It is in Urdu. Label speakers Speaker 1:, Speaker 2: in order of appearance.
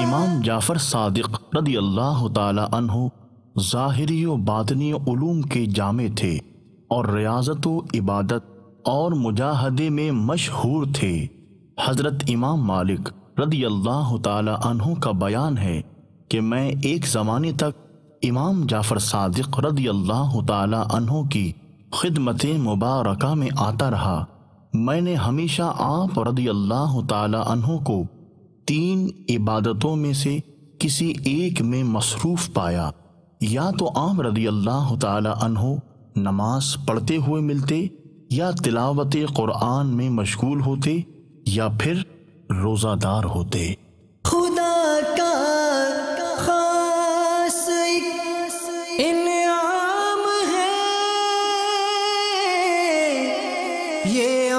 Speaker 1: امام جعفر صادق رضی اللہ تعالی عنہ ظاہری و باطنی علوم کے جامع تھے اور ریاضت و عبادت اور مجاہدے میں مشہور تھے۔ حضرت امام مالک رضی اللہ تعالی عنہ کا بیان ہے کہ میں ایک زمانے تک امام جعفر صادق رضی اللہ تعالی عنہ کی خدمت مبارکہ میں آتا رہا۔ میں نے ہمیشہ آپ رضی اللہ تعالی عنہ کو 3 عبادتوں میں سے کسی ایک میں مصروف پایا، یا تو آپ رضی اللہ تعالی عنہ نماز پڑھتے ہوئے ملتے، یا تلاوت قرآن میں مشغول ہوتے، یا پھر روزہ دار ہوتے۔
Speaker 2: خدا کا خاص انعام ہے یہ